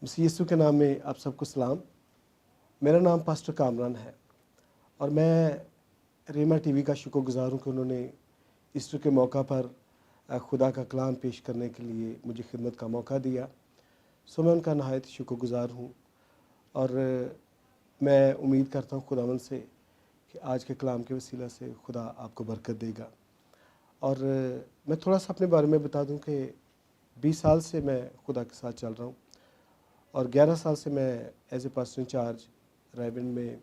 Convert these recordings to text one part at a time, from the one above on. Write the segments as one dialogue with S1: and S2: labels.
S1: मसीह यीशु के नाम में आप सबको सलाम। मेरा नाम पास्टर कामरान है और मैं रेमा टीवी का शुक्रगुजार हूँ कि उन्होंने ईस्टर के मौका पर खुदा का कलाम पेश करने के लिए मुझे खिदमत का मौका दिया। सो मैं उनका नहायत शुक्रगुजार हूँ और मैं उम्मीद करता हूँ खुदावंद से कि आज के कलाम के वसीला से खुदा आपको बरकत देगा। और मैं थोड़ा सा अपने बारे में बता दूँ कि 20 साल से मैं खुदा के साथ चल रहा हूँ और 11 साल से मैं एज ए पास्टर इंचार्ज रायबंद में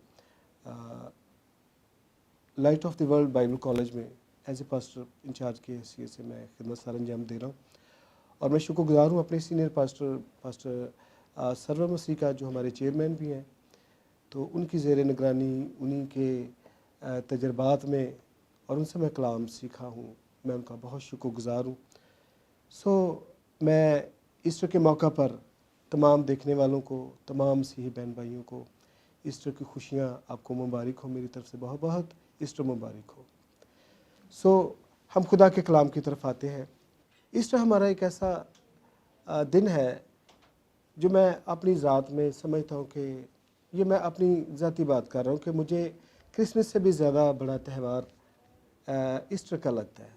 S1: light of the world Bible college में एज ए पास्टर इंचार्ज की हैसियत से मैं खिदमत सर अंजाम दे रहा हूँ। और मैं शुक्रगुजार हूँ अपने सीनियर पास्टर सरवर मसीह का, जो हमारे चेयरमैन भी हैं, तो उनकी ज़ेर निगरानी, उन्हीं के तजर्बात में और उनसे मैं कलाम सीखा हूँ। मैं उनका बहुत शुक्रगुजार हूँ। मैं ईस्टर के मौका पर तमाम देखने वालों को, तमाम मसीही बहन भाइयों को ईस्टर की खुशियाँ आपको मुबारक हो। मेरी तरफ से बहुत बहुत ईस्टर मुबारक हो। हम खुदा के कलाम की तरफ आते हैं। ईस्टर हमारा एक ऐसा दिन है जो मैं अपनी ज़ात में समझता हूँ कि ये मैं अपनी ज़ाती बात कर रहा हूँ कि मुझे क्रिसमस से भी ज़्यादा बड़ा त्यौहार ईस्टर का लगता है।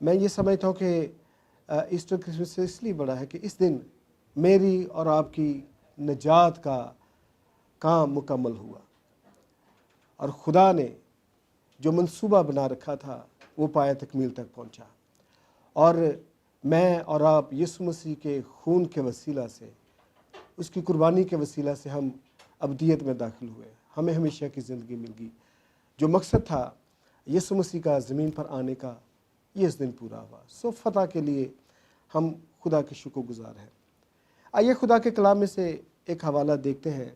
S1: मैं ये समझता हूँ कि ईस्टर क्रिसमस से इसलिए बड़ा है कि इस दिन मेरी और आपकी निजात का काम मुकम्मल हुआ और खुदा ने जो मंसूबा बना रखा था वो पाया तकमील तक पहुंचा और मैं और आप यीशु मसीह के खून के वसीला से, उसकी कुर्बानी के वसीला से हम अबदियत में दाखिल हुए। हमें हमेशा की ज़िंदगी मिल गई। जो मकसद था यीशु मसीह का ज़मीन पर आने का, ये इस दिन पूरा हुआ। फतह के लिए हम खुदा के शुक्रगुजार हैं। आइए खुदा के कलाम में से एक हवाला देखते हैं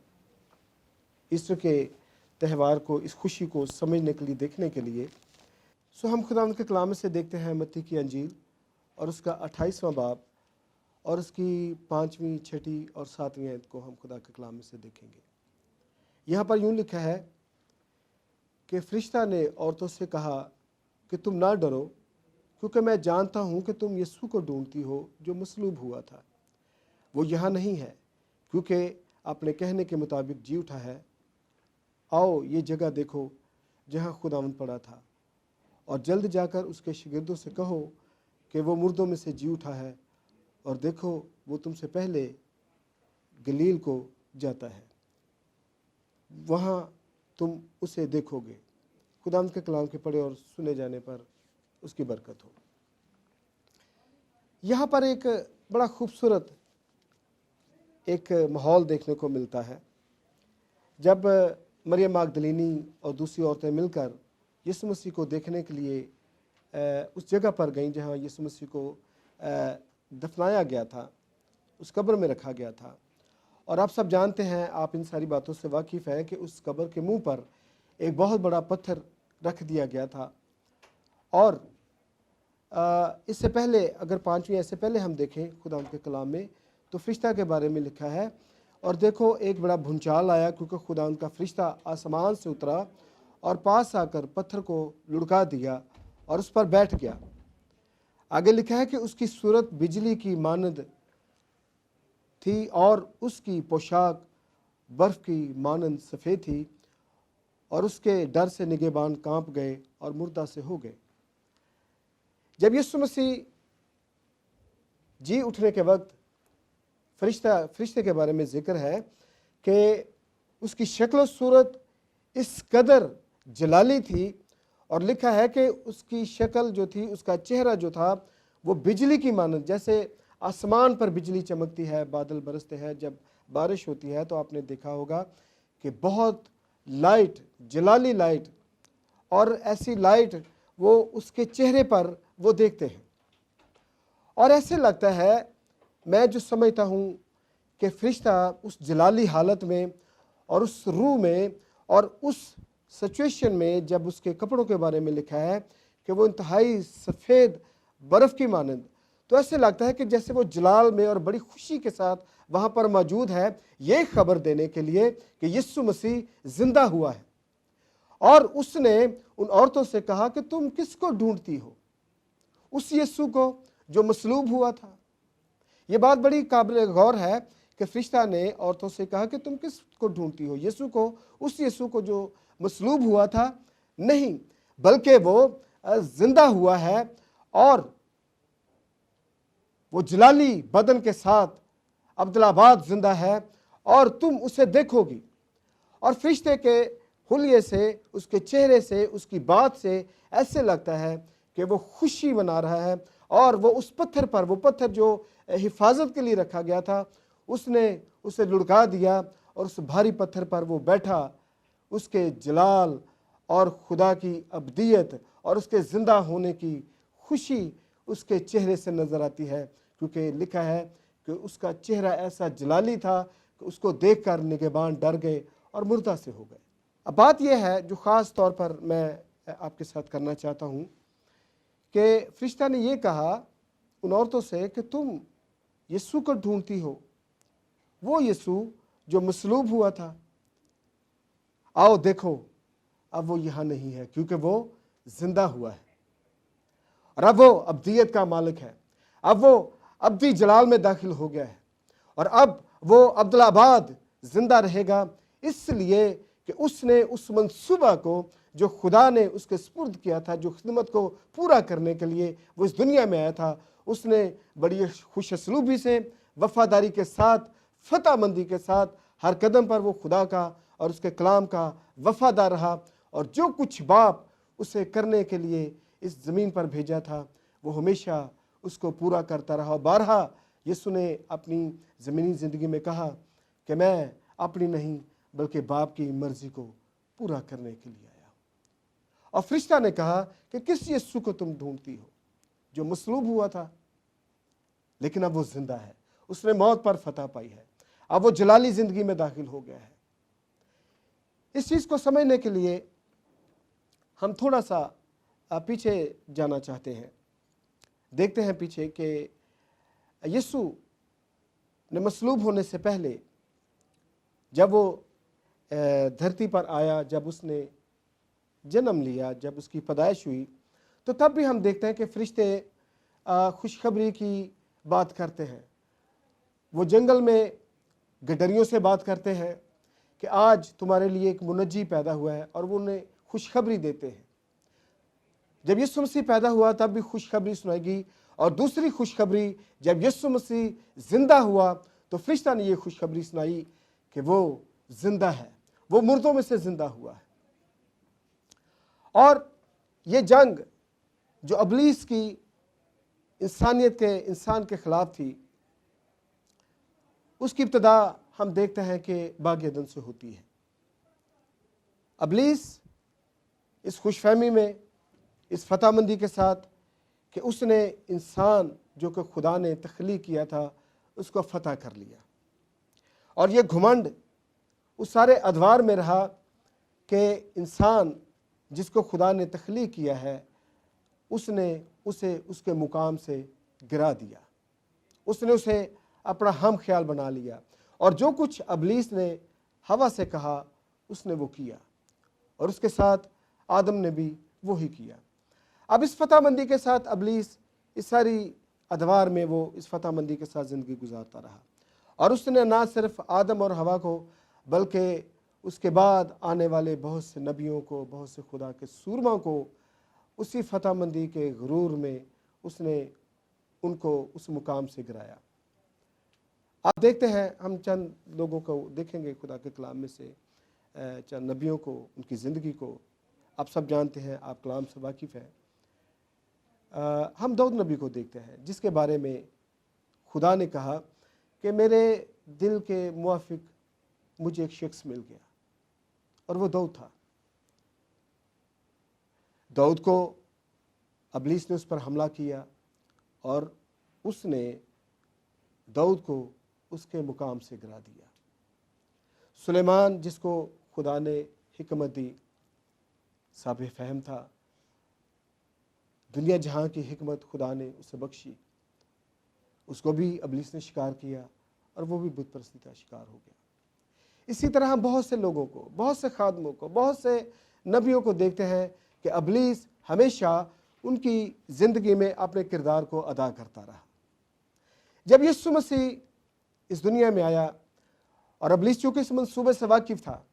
S1: ईस्टर के त्यौहार को, इस खुशी को समझने के लिए, देखने के लिए। हम खुदा के कलाम में से देखते हैं मत्ती की अंजील और उसका 28वां बाब और उसकी 5वीं, 6ठी और 7वीं आयत को हम खुदा के कलाम में से देखेंगे। यहाँ पर यूँ लिखा है कि फरिश्ता ने औरतों से कहा कि तुम ना डरो, क्योंकि मैं जानता हूँ कि तुम यीशु को ढूंढती हो जो मसलूब हुआ था। वो यहाँ नहीं है, क्योंकि अपने कहने के मुताबिक जी उठा है। आओ ये जगह देखो जहाँ खुदावंद पड़ा था, और जल्द जाकर उसके शागिर्दों से कहो कि वो मुर्दों में से जी उठा है, और देखो वो तुमसे पहले गलील को जाता है, वहाँ तुम उसे देखोगे। खुदावंद के कलाम के पढ़े और सुने जाने पर उसकी बरकत हो। यहाँ पर एक बड़ा खूबसूरत एक माहौल देखने को मिलता है जब मरियम मगदलीनी और दूसरी औरतें मिलकर यीशु मसीह को देखने के लिए उस जगह पर गईं जहाँ यीशु मसीह को दफनाया गया था, उस कब्र में रखा गया था। और आप सब जानते हैं, आप इन सारी बातों से वाकिफ़ हैं कि उस कब्र के मुंह पर एक बहुत बड़ा पत्थर रख दिया गया था। और इससे पहले, अगर 5वीं आयत से पहले हम देखें खुदा के कलाम में, तो फरिश्ता के बारे में लिखा है, और देखो एक बड़ा भूचाल आया, क्योंकि खुदा का फरिश्ता आसमान से उतरा और पास आकर पत्थर को लुढ़का दिया और उस पर बैठ गया। आगे लिखा है कि उसकी सूरत बिजली की मानंद थी और उसकी पोशाक बर्फ की मानंद सफ़ेद थी, और उसके डर से निगहबान कांप गए और मुर्दा से हो गए। जब यीशु मसीह जी उठने के वक्त फरिश्ते के बारे में जिक्र है कि उसकी शक्ल सूरत इस कदर जलाली थी, और लिखा है कि उसकी शक्ल जो थी, उसका चेहरा जो था, वो बिजली की मानंद, जैसे आसमान पर बिजली चमकती है, बादल बरसते हैं, जब बारिश होती है तो आपने देखा होगा कि बहुत लाइट, जलाली लाइट, और ऐसी लाइट वो उसके चेहरे पर वो देखते हैं। और ऐसे लगता है, मैं जो समझता हूँ कि फरिश्ता उस जलाली हालत में और उस रूह में और उस सिचुएशन में, जब उसके कपड़ों के बारे में लिखा है कि वो इंतहाई सफ़ेद बर्फ़ की मानंद, तो ऐसे लगता है कि जैसे वो जलाल में और बड़ी खुशी के साथ वहाँ पर मौजूद है, ये खबर देने के लिए कि यीशु मसीह ज़िंदा हुआ है। और उसने उन औरतों से कहा कि तुम किसको ढूंढती हो? उस यीशु को जो मसलूब हुआ था। ये बात बड़ी काबिल गौर है کہ فرشتہ نے عورتوں سے کہا کہ تم کس کو ڈھونڈتی ہو؟ یسوع کو، اس یسوع کو جو مصلوب ہوا تھا؟ نہیں، بلکہ وہ زندہ ہوا ہے اور وہ جلالی بدن کے ساتھ عبدالآباد زندہ ہے اور تم اسے دیکھو گی۔ اور فرشتے کے حلیے سے، اس کے چہرے سے، اس کی بات سے ایسے لگتا ہے کہ وہ خوشی منا رہا ہے، اور وہ اس پتھر پر، وہ پتھر جو حفاظت کے لیے رکھا گیا تھا، اس نے اسے لڑکا دیا اور اس بھاری پتھر پر وہ بیٹھا۔ اس کے جلال اور خدا کی ابدیت اور اس کے زندہ ہونے کی خوشی اس کے چہرے سے نظر آتی ہے، کیونکہ لکھا ہے کہ اس کا چہرہ ایسا جلالی تھا کہ اس کو دیکھ کر نگہبان ڈر گئے اور مردہ سے ہو گئے۔ اب بات یہ ہے جو خاص طور پر میں آپ کے ساتھ کرنا چاہتا ہوں کہ فرشتہ نے یہ کہا ان عورتوں سے کہ تم یسوع کو ڈھونڈتی ہو، وہ یسوع جو مصلوب ہوا تھا۔ آؤ دیکھو، اب وہ یہاں نہیں ہے، کیونکہ وہ زندہ ہوا ہے، اور اب وہ ابدیت کا مالک ہے، اب وہ ابدی جلال میں داخل ہو گیا ہے، اور اب وہ عبدالآباد زندہ رہے گا، اس لیے کہ اس نے اس منصوبہ کو جو خدا نے اس کے سپرد کیا تھا، جو خدمت کو پورا کرنے کے لیے وہ اس دنیا میں آیا تھا، اس نے بڑی خوش اسلوبی سے، وفاداری کے ساتھ، فتح مندی کے ساتھ ہر قدم پر وہ خدا کا اور اس کے کلام کا وفادار رہا، اور جو کچھ باپ اسے کرنے کے لیے اس زمین پر بھیجا تھا وہ ہمیشہ اس کو پورا کرتا رہا۔ بارہا یسوع نے اپنی زمینی زندگی میں کہا کہ میں اپنی نہیں بلکہ باپ کی مرضی کو پورا کرنے کے لیے آیا ہوں۔ اور فرشتہ نے کہا کہ کس یسوع کو تم ڈھونڈتی ہو جو مصلوب ہوا تھا، لیکن اب وہ زندہ ہے، اس نے موت پر فتح پائی ہے، اب وہ جلالی زندگی میں داخل ہو گیا ہے۔ اس چیز کو سمجھنے کے لیے ہم تھوڑا سا پیچھے جانا چاہتے ہیں، دیکھتے ہیں پیچھے کہ یسوع نے مصلوب ہونے سے پہلے جب وہ دھرتی پر آیا، جب اس نے جنم لیا، جب اس کی پیدائش ہوئی، تو تب بھی ہم دیکھتے ہیں کہ فرشتے خوشخبری کی بات کرتے ہیں۔ وہ جنگل میں گڈریوں سے بات کرتے ہیں کہ آج تمہارے لیے ایک منجی پیدا ہوا ہے، اور وہ انہیں خوشخبری دیتے ہیں۔ جب یسوع مسیح پیدا ہوا تب بھی خوشخبری سنائی گئی، اور دوسری خوشخبری جب یسوع مسیح زندہ ہوا تو فرشتہ نے یہ خوشخبری سنائی کہ وہ زندہ ہے، وہ مردوں میں سے زندہ ہوا ہے۔ اور یہ جنگ جو ابلیس کی انسان کے خلاف تھی، اس کی ابتدا ہم دیکھتے ہیں کہ باغ عدن سے ہوتی ہے۔ ابلیس اس خوش فہمی میں، اس فتح مندی کے ساتھ کہ اس نے انسان جو کہ خدا نے تخلیق کیا تھا اس کو فتح کر لیا، اور یہ گھمنڈ اس سارے ادوار میں رہا کہ انسان جس کو خدا نے تخلیق کیا ہے اس نے اسے اس کے مقام سے گرا دیا، اس نے اسے اپنا ہم خیال بنا لیا، اور جو کچھ ابلیس نے ہوا سے کہا اس نے وہ کیا، اور اس کے ساتھ آدم نے بھی وہی کیا۔ اب اس فتح مندی کے ساتھ ابلیس اس ساری ادوار میں وہ اس فتح مندی کے ساتھ زندگی گزارتا رہا، اور اس نے نہ صرف آدم اور ہوا کو بلکہ اس کے بعد آنے والے بہت سے نبیوں کو، بہت سے خدا کے سورما کو اسی فتح مندی کے غرور میں اس نے ان کو اس مقام سے گرایا۔ آپ دیکھتے ہیں، ہم چند لوگوں کو دیکھیں گے خدا کے کلام میں سے، چند نبیوں کو، ان کی زندگی کو آپ سب جانتے ہیں، آپ کلام سے واقف ہیں۔ ہم داؤد نبی کو دیکھتے ہیں جس کے بارے میں خدا نے کہا کہ میرے دل کے موافق مجھے ایک شخص مل گیا، اور وہ داؤد تھا۔ داؤد کو ابلیس نے اس پر حملہ کیا، اور اس نے داؤد کو اس کے مقام سے گرا دیا۔ سلیمان جس کو خدا نے حکمت دی، صاحب فہم تھا، دنیا جہاں کی حکمت خدا نے اسے بخشی، اس کو بھی ابلیس نے شکار کیا، اور وہ بھی بت پرستی کا شکار ہو گیا۔ اسی طرح ہم بہت سے لوگوں کو، بہت سے خادموں کو، بہت سے نبیوں کو دیکھتے ہیں کہ ابلیس ہمیشہ ان کی زندگی میں اپنے کردار کو ادا کرتا رہا۔ جب یسوع مسیح इस दुनिया में आया, और इब्लीस चूंकि इस मंसूबे से वाकिफ था,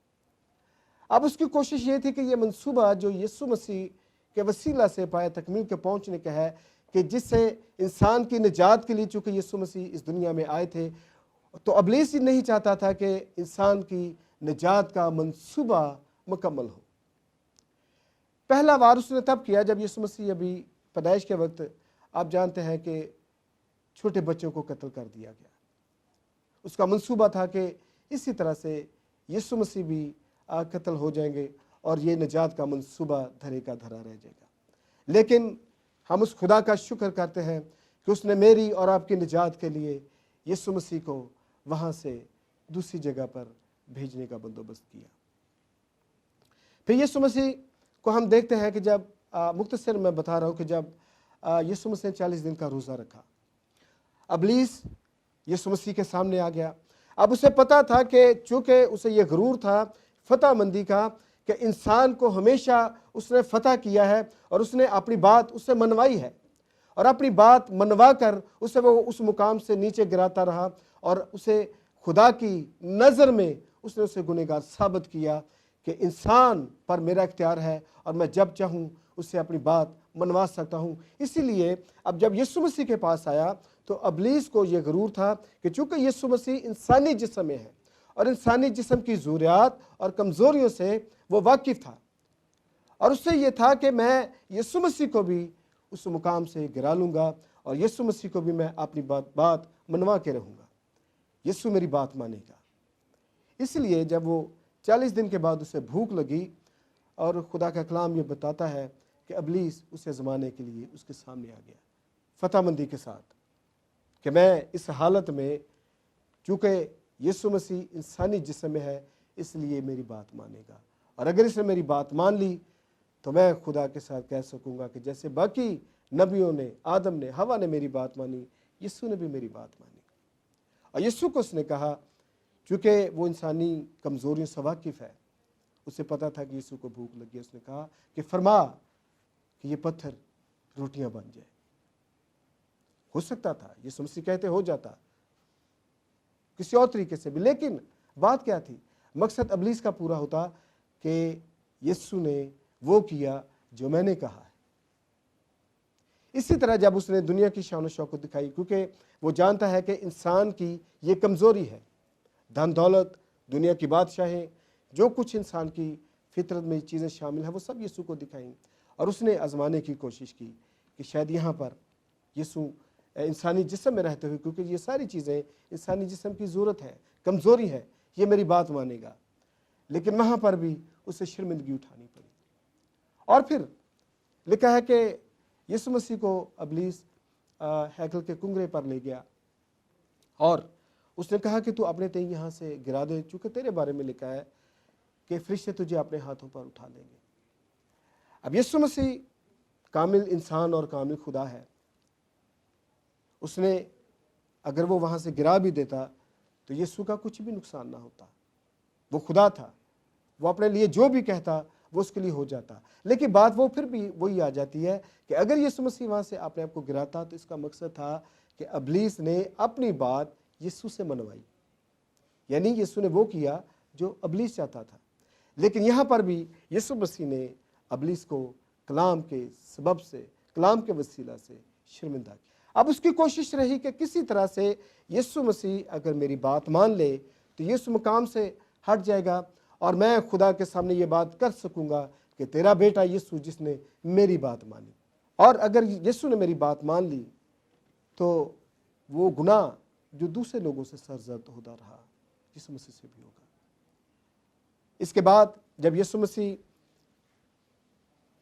S1: अब उसकी कोशिश ये थी कि ये मंसूबा जो यीशु मसीह के वसीला से पाया तकमील के पहुंचने का है, कि जिससे इंसान की निजात के लिए चूंकि यीशु मसीह इस दुनिया में आए थे, तो इब्लीस नहीं चाहता था कि इंसान की निजात का मंसूबा मुकम्मल हो। पहला वार उसने तब किया जब यीशु मसीह अभी पैदाइश के वक्त, आप जानते हैं कि छोटे बच्चों को कत्ल कर दिया गया। उसका मंसूबा था कि इसी तरह से यीशु मसीह भी कत्ल हो जाएंगे और ये निजात का मंसूबा धरे का धरा रह जाएगा। लेकिन हम उस खुदा का शुक्र करते हैं कि उसने मेरी और आपकी निजात के लिए यीशु मसीह को वहाँ से दूसरी जगह पर भेजने का बंदोबस्त किया। फिर यीशु मसीह को हम देखते हैं कि जब मुख्तसर मैं बता रहा हूँ कि जब यीशु मसीह ने 40 दिन का रोज़ा रखा, इब्लीस यीशु मसीह के सामने आ गया। अब उसे पता था कि चूँकि उसे ये गुरूर था फतह मंदी का, कि इंसान को हमेशा उसने फतह किया है और उसने अपनी बात उससे मनवाई है, और अपनी बात मनवा कर उसे वो उस मुकाम से नीचे गिराता रहा, और उसे खुदा की नज़र में उसने उसे गुनहगार साबित किया कि इंसान पर मेरा इख्तियार है और मैं जब चाहूँ उससे अपनी बात मनवा सकता हूँ। इसीलिए अब जब यीशु मसीह के पास आया तो इब्लीस को यह गुरूर था कि चूँकि यीशु मसीह इंसानी जिस्म में है और इंसानी जिस्म की ज़रूरियात और कमज़ोरियों से वो वाकिफ़ था, और उससे ये था कि मैं यीशु मसीह को भी उस मुकाम से गिरा लूँगा और यीशु मसीह को भी मैं अपनी बात मनवा के रहूँगा, यीशु मेरी बात मानेगा। इसलिए जब वो 40 दिन के बाद उसे भूख लगी, और खुदा का कलाम ये बताता है कि इब्लीस उसे ज़माने के लिए उसके सामने आ गया फतहमंदी के साथ, कि मैं इस हालत में चूँकि यीशु मसीह इंसानी जिस्म में है इसलिए मेरी बात मानेगा, और अगर इसने मेरी बात मान ली तो मैं खुदा के साथ कह सकूँगा कि जैसे बाकी नबियों ने, आदम ने, हवा ने मेरी बात मानी, यीशु ने भी मेरी बात मानी। और यीशु को उसने कहा, चूँकि वो इंसानी कमज़ोरियों से वाकिफ़ है, उसे पता था कि यीशु को भूख लगी, उसने कहा कि फरमा कि ये पत्थर रोटियां बन जाए। हो सकता था यीशु मसीह कहते हो जाता किसी और तरीके से भी, लेकिन बात क्या थी, मकसद इब्लीस का पूरा होता कि यीशु ने वो किया जो मैंने कहा है। इसी तरह जब उसने दुनिया की शान शौकत दिखाई, क्योंकि वो जानता है कि इंसान की ये कमज़ोरी है, धन दौलत, दुनिया की बादशाहें, जो कुछ इंसान की फितरत में चीज़ें शामिल हैं वो सब यीशु को दिखाई, और उसने आजमाने की कोशिश की कि शायद यहाँ पर यीशु इंसानी जिस्म में रहते हुए, क्योंकि ये सारी चीज़ें इंसानी जिस्म की ज़रूरत है, कमज़ोरी है, ये मेरी बात मानेगा। लेकिन वहाँ पर भी उसे शर्मिंदगी उठानी पड़ी। और फिर लिखा है कि यीशु मसीह को इब्लीस हैकल के कुंगरे पर ले गया और उसने कहा कि तू अपने तेई यहाँ से गिरा दे, चूँकि तेरे बारे में लिखा है कि फरिश्ते तुझे अपने हाथों पर उठा लेंगे। अब यीशु मसीह कामिल इंसान और कामिल खुदा है, उसने अगर वो वहाँ से गिरा भी देता तो यीशु का कुछ भी नुकसान ना होता। वो खुदा था, वो अपने लिए जो भी कहता वो उसके लिए हो जाता। लेकिन बात वो फिर भी वही आ जाती है कि अगर यीशु मसीह वहाँ से अपने आप को गिराता तो इसका मकसद था कि इब्लीस ने अपनी बात यीशु से मनवाई, यानी यीशु ने वो किया जो इब्लीस चाहता था। लेकिन यहाँ पर भी यीशु मसीह ने इब्लीस को कलाम के सबब से, कलाम के वसीला से शर्मिंदा किया। अब उसकी कोशिश रही कि किसी तरह से यीशु मसीह अगर मेरी बात मान ले तो यीशु मुकाम से हट जाएगा और मैं खुदा के सामने ये बात कर सकूंगा कि तेरा बेटा यीशु जिसने मेरी बात मानी। और अगर यीशु ने मेरी बात मान ली तो वो गुनाह जो दूसरे लोगों से सरजद होता रहा यीशु मसीह से भी होगा। इसके बाद जब यीशु मसीह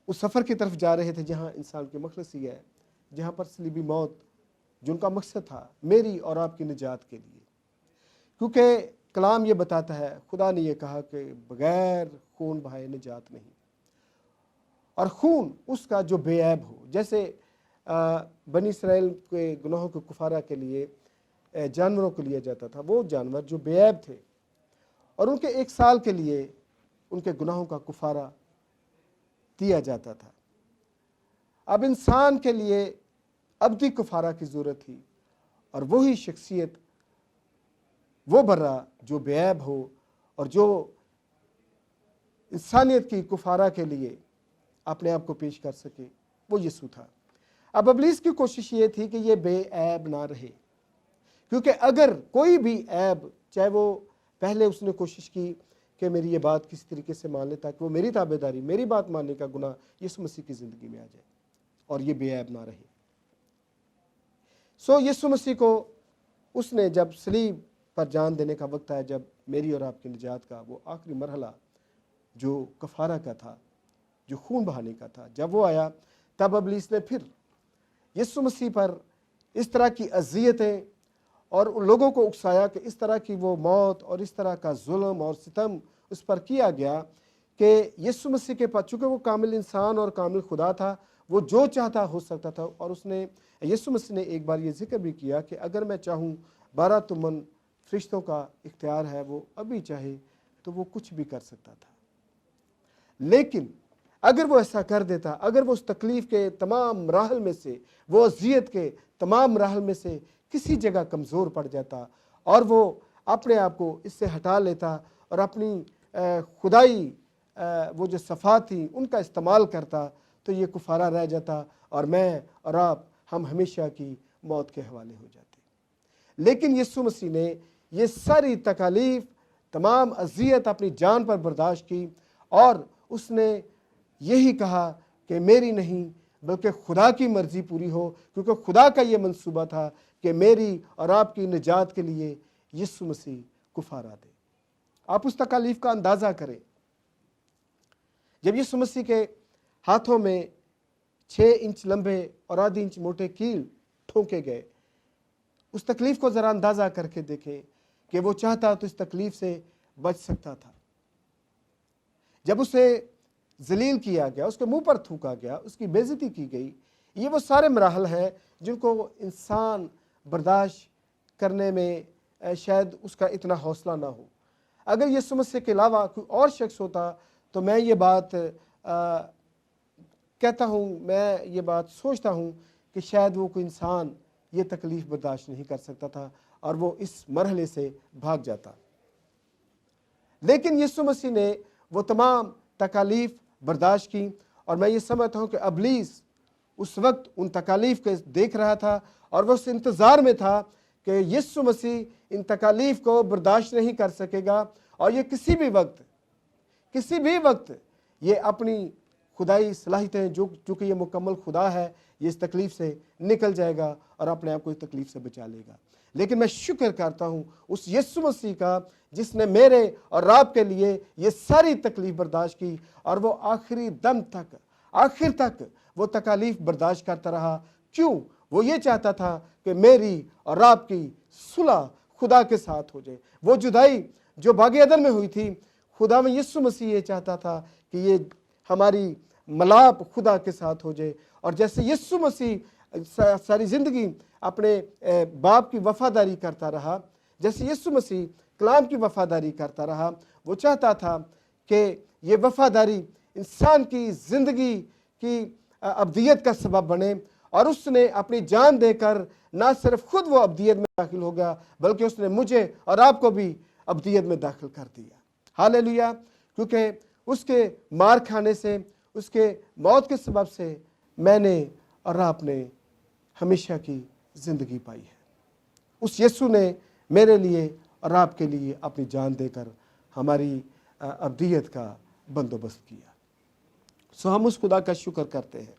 S1: उस सफ़र की तरफ जा रहे थे जहाँ इंसान की मखलसी है, जहाँ पर सलीबी मौत जो उनका मकसद था मेरी और आपकी निजात के लिए, क्योंकि कलाम ये बताता है, खुदा ने ये कहा कि बगैर खून बहाए निजात नहीं, और खून उसका जो बेऐब हो। जैसे बनी इसराइल के गुनाहों के कुफारा के लिए जानवरों को लिया जाता था, वो जानवर जो बेऐब थे और उनके 1 साल के लिए उनके गुनाहों का कुफारा दिया जाता था। अब इंसान के लिए अब्दी कुफारा की ज़रूरत थी और वही शख्सियत वो बर्रा जो बेऐब हो और जो इंसानियत की कुफारा के लिए अपने आप को पेश कर सके, वो यीशु था। अब इब्लीस की कोशिश ये थी कि ये बेऐब ना रहे, क्योंकि अगर कोई भी ऐब, चाहे वो पहले उसने कोशिश की कि मेरी ये बात किसी तरीके से मान ले ताकि वो मेरी ताबेदारी, मेरी बात मानने का गुनाह यीशु मसीह की ज़िंदगी में आ जाए और ये बेऐब ना रहे। सो यीशु मसीह को उसने जब सलीब पर जान देने का वक्त आया, जब मेरी और आपकी निजात का वो आखिरी मरहला जो कफारा का था, जो खून बहाने का था, जब वो आया, तब इब्लीस ने फिर यीशु मसीह पर इस तरह की अज़ियतें और उन लोगों को उकसाया कि इस तरह की वो मौत और इस तरह का जुल्म और सितम उस पर किया गया कि यीशु मसीह के पास, चूँकि वो कामिल इंसान और कामिल खुदा था, वो जो चाहता हो सकता था। और उसने, यीशु मसीह ने एक बार ये जिक्र भी किया कि अगर मैं चाहूँ 12 तुमन फरिश्तों का इख्तियार है, वो अभी चाहे तो वो कुछ भी कर सकता था। लेकिन अगर वो ऐसा कर देता, अगर वो उस तकलीफ़ के तमाम मराहल में से, वो अज़ियत के तमाम मराहल में से किसी जगह कमज़ोर पड़ जाता और वो अपने आप को इससे हटा लेता और अपनी खुदाई वो जो सफ़ा थी उनका इस्तेमाल करता, तो ये कुफारा रह जाता और मैं और आप, हम हमेशा की मौत के हवाले हो जाते। लेकिन यीशु मसीह ने ये सारी तकालीफ, तमाम अज़ियत अपनी जान पर बर्दाश्त की और उसने यही कहा कि मेरी नहीं बल्कि खुदा की मर्ज़ी पूरी हो, क्योंकि खुदा का ये मंसूबा था कि मेरी और आपकी निजात के लिए यीशु मसीह कुफारा दे। आप उस तकालीफ का अंदाज़ा करें। जब यीशु मसीह के हाथों में 6 इंच लंबे और आधी इंच मोटे कील ठोंके गए, उस तकलीफ़ को ज़रा अंदाज़ा करके देखें कि वो चाहता तो इस तकलीफ़ से बच सकता था। जब उसे जलील किया गया, उसके मुंह पर थूका गया, उसकी बेइज्जती की गई, ये वो सारे मराहल हैं जिनको इंसान बर्दाश्त करने में शायद उसका इतना हौसला ना हो। अगर यीशु मसीह के अलावा कोई और शख्स होता तो मैं ये बात कहता हूँ, मैं ये बात सोचता हूँ कि शायद वो कोई इंसान ये तकलीफ़ बर्दाश्त नहीं कर सकता था और वो इस मरहले से भाग जाता। लेकिन यीशु मसीह ने वो तमाम तकालीफ बर्दाश्त की और मैं ये समझता हूँ कि इब्लीस उस वक्त उन तकालीफ को देख रहा था और वो उस इंतज़ार में था कि यीशु मसीह इन तकालीफ को बर्दाश्त नहीं कर सकेगा और ये किसी भी वक्त ये अपनी खुदाई सलाहियतें, जो चूँकि ये मुकम्मल खुदा है, ये इस तकलीफ़ से निकल जाएगा और अपने आप को इस तकलीफ़ से बचा लेगा। लेकिन मैं शुक्र करता हूँ उस यीशु मसीह का जिसने मेरे और आपके लिए ये सारी तकलीफ़ बर्दाश्त की और वो आखिरी दम तक, आखिर तक वो तकालीफ़ बर्दाश्त करता रहा। क्यों? वो ये चाहता था कि मेरी और आपकी सुलह खुदा के साथ हो जाए। वो जुदाई जो बाग़ अदन में हुई थी, खुदा में यीशु मसीह ये चाहता था कि ये हमारी मलाप खुदा के साथ हो जाए। और जैसे यीशु मसीह सारी ज़िंदगी अपने बाप की वफ़ादारी करता रहा, जैसे यीशु मसीह कलाम की वफ़ादारी करता रहा, वो चाहता था कि ये वफ़ादारी इंसान की ज़िंदगी की अब्दियत का सबब बने और उसने अपनी जान देकर ना सिर्फ खुद वो अब्दियत में दाखिल हो गया, बल्कि उसने मुझे और आपको भी अब्दियत में दाखिल कर दिया। हालेलुया। क्योंकि उसके मार खाने से, उसके मौत के सबब से मैंने और आपने हमेशा की ज़िंदगी पाई है। उस यीशु ने मेरे लिए और आपके लिए अपनी जान देकर हमारी अब्दियत का बंदोबस्त किया। सो हम उस खुदा का शुक्र करते हैं,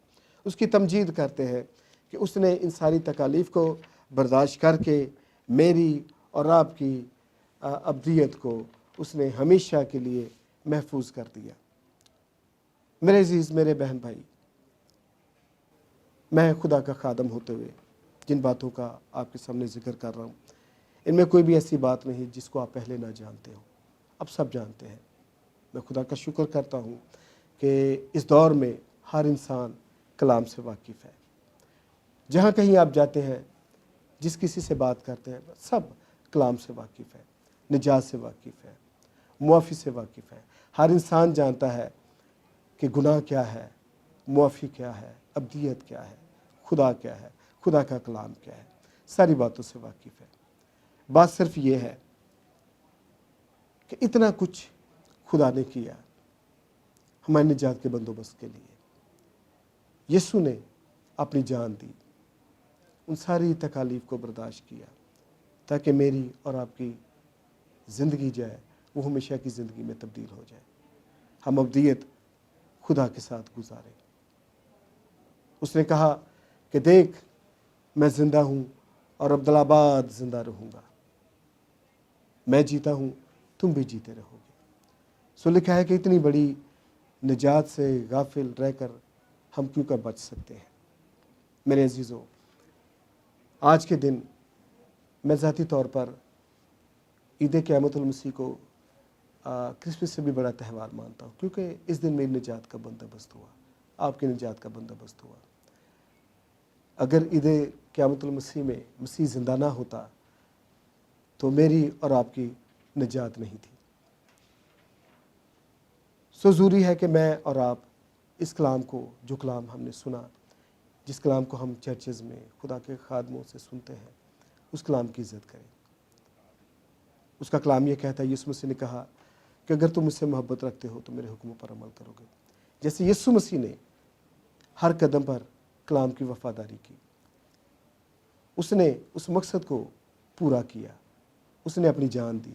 S1: उसकी तमजीद करते हैं कि उसने इन सारी तकालीफ़ को बर्दाश्त करके मेरी और आपकी अब्दियत को उसने हमेशा के लिए महफूज कर दिया। मेरे अजीज़, मेरे बहन भाई, मैं खुदा का खादम होते हुए जिन बातों का आपके सामने ज़िक्र कर रहा हूँ, इनमें कोई भी ऐसी बात नहीं जिसको आप पहले ना जानते हो, अब सब जानते हैं। मैं खुदा का शुक्र करता हूँ कि इस दौर में हर इंसान कलाम से वाकिफ़ है। जहाँ कहीं आप जाते हैं, जिस किसी से बात करते हैं, सब कलाम से वाकिफ़ है, निजात से वाकिफ़ है, मुआफ़ी से वाकिफ़ है। हर इंसान जानता है कि गुनाह क्या है, मुआफ़ी क्या है, अब्दियत क्या है, खुदा क्या है, खुदा का कलाम क्या है, सारी बातों से वाकिफ़ है। बात सिर्फ ये है कि इतना कुछ खुदा ने किया हमारे निजात के बंदोबस्त के लिए। यीशु ने अपनी जान दी, उन सारी तकालीफ को बर्दाश्त किया ताकि मेरी और आपकी ज़िंदगी जाए वो हमेशा की ज़िंदगी में तब्दील हो जाए, हम अब्दियत खुदा के साथ गुजारें। उसने कहा कि देख मैं ज़िंदा हूँ और अब्दुल्लाबाद ज़िंदा रहूँगा, मैं जीता हूँ तुम भी जीते रहोगे। सो लिखा है कि इतनी बड़ी निजात से गाफिल रहकर हम क्यों कर बच सकते हैं। मेरे अजीज़ों, आज के दिन मैं ज़ाती तौर पर ईद क़यामतुल मसीह को क्रिसमस से भी बड़ा त्यौहार मानता हूँ, क्योंकि इस दिन मेरी निजात का बंदोबस्त हुआ, आपकी निजात का बंदोबस्त हुआ। अगर ईद क़यामतुल मसीह में मसीह ज़िंदा ना होता तो मेरी और आपकी निजात नहीं थी। सो ज़रूरी है कि मैं और आप इस कलाम को, जो कलाम हमने सुना, जिस कलाम को हम चर्चेज़ में खुदा के खादमों से सुनते हैं, उस कलाम की इज़्ज़त करें। उसका कलाम ये कहता है, यीशु मसीह ने कहा कि अगर तुम मुझसे मोहब्बत रखते हो तो मेरे हुक्मों पर अमल करोगे। जैसे यीशु मसीह ने हर कदम पर कलाम की वफादारी की, उसने उस मकसद को पूरा किया, उसने अपनी जान दी,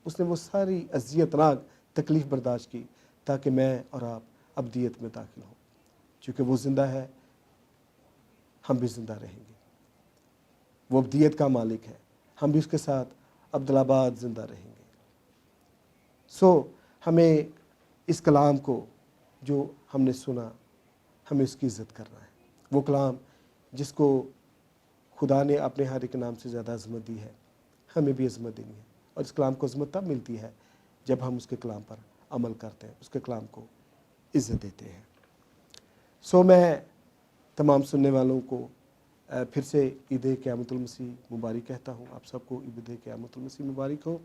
S1: उसने वो सारी अज़ियतनाक तकलीफ़ बर्दाश्त की ताकि मैं और आप अब्दियत में दाखिल हों। चूँकि वो ज़िंदा है, हम भी ज़िंदा रहेंगे। वो अब्दियत का मालिक है, हम भी उसके साथ अब्दुल्लाबाद ज़िंदा रहेंगे। सो हमें इस कलाम को जो हमने सुना, हमें उसकी इज़्ज़त करना है। वो कलाम जिसको खुदा ने अपने हर एक नाम से ज़्यादा अज़मत दी है, हमें भी अज़मत देनी है। और इस कलाम को अज़मत तब मिलती है जब हम उसके कलाम पर अमल करते हैं, उसके कलाम को इज़्ज़त देते हैं। सो मैं तमाम सुनने वालों को फिर से ईद क़यामतुल मसीह मुबारक कहता हूँ। आप सबको ईद क़यामतुल मसीह मुबारक हो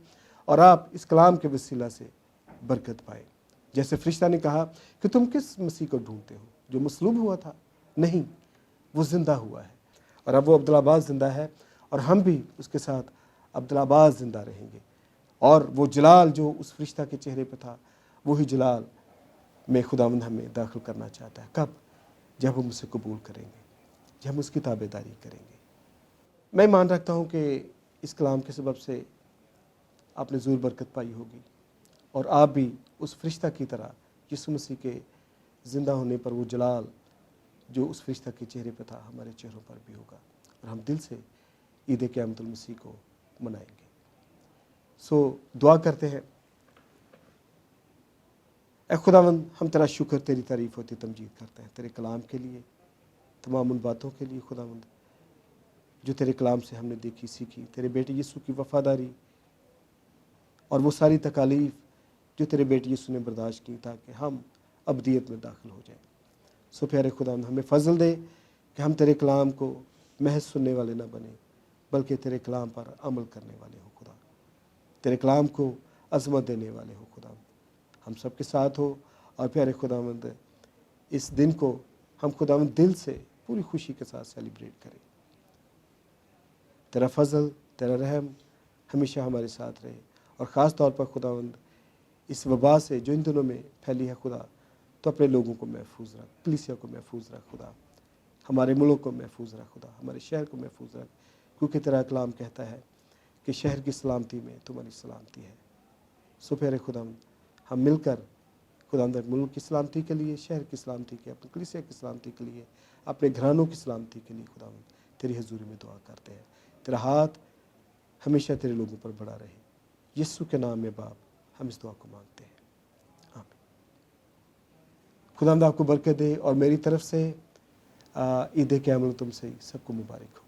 S1: और आप इस कलाम के वसीला से बरकत पाए। जैसे फरिश्ता ने कहा कि तुम किस मसीह को ढूंढते हो, जो मसलूब हुआ था? नहीं, वो ज़िंदा हुआ है और अब वो अब्दुल्लाबाद ज़िंदा है और हम भी उसके साथ अब्दुल्लाबाद ज़िंदा रहेंगे। और वो जलाल जो उस फरिश्ता के चेहरे पर था, वही जलाल में खुदावंद हमें दाखिल करना चाहता है। कब? जब हम उसे कबूल करेंगे, जब हम उसकी ताबेदारी करेंगे। मैं मान रखता हूँ कि इस कलाम के सबब से आपने ज़रूर बरकत पाई होगी और आप भी उस फरिश्ता की तरह यीशु मसीह के ज़िंदा होने पर वो जलाल जो उस फरिश्ता के चेहरे पर था, हमारे चेहरों पर भी होगा और हम दिल से ईद क़यामतुल मसीह को मनाएंगे। सो दुआ करते हैं। ऐ खुदावंद, हम तेरा शुक्र, तेरी तारीफ़ होती तमजीद करते हैं तेरे कलाम के लिए, तमाम उन बातों के लिए खुदावंद जो तेरे कलाम से हमने देखी सीखी, तेरे बेटे यीशु की वफ़ादारी और वो सारी तकालीफ जो तेरे बेटे यीशु ने बर्दाश्त की ताकि हम अब्दियत में दाखिल हो जाएं। सो प्यारे खुदावंद, हमें फ़ज़ल दे कि हम तेरे कलाम को महज सुनने वाले ना बने, बल्कि तेरे कलाम पर अमल करने वाले हो खुदा, तेरे कलाम को अज़मत देने वाले हो खुदा। हम सब के साथ हो और प्यारे खुदावंद, इस दिन को हम खुदावंद दिल से पूरी खुशी के साथ सेलिब्रेट करें। तेरा फ़ज़ल, तेरा रहम हमेशा हमारे साथ रहे और ख़ास तौर पर खुदावंद इस वबा से जो इन दिनों में फैली है खुदा, तो अपने लोगों को महफूज रख, कलीसिया को महफूज रख खुदा, हमारे मुल्क को महफूज रख खुदा, हमारे शहर को महफूज रख, क्योंकि तेरा कलाम कहता है कि शहर की सलामती में तुम्हारी सलामती है। सो प्यारे खुदावंद, हम मिलकर खुदावंद मुल्क की सलामती के लिए, शहर की सलामती के, अपनी कलीसिया की सलामती के लिए, अपने घरानों की सलामती के लिए खुदावंद तेरी हजूरी में दुआ करते हैं। तेरा हाथ हमेशा तेरे लोगों पर बड़ा रहे। यीशु के नाम में बाप हम इस दुआ को मांगते हैं, आमीन। खुदावंद आपको बरकत दे और मेरी तरफ से ईद क़यामत तुमसे सबको मुबारक हो।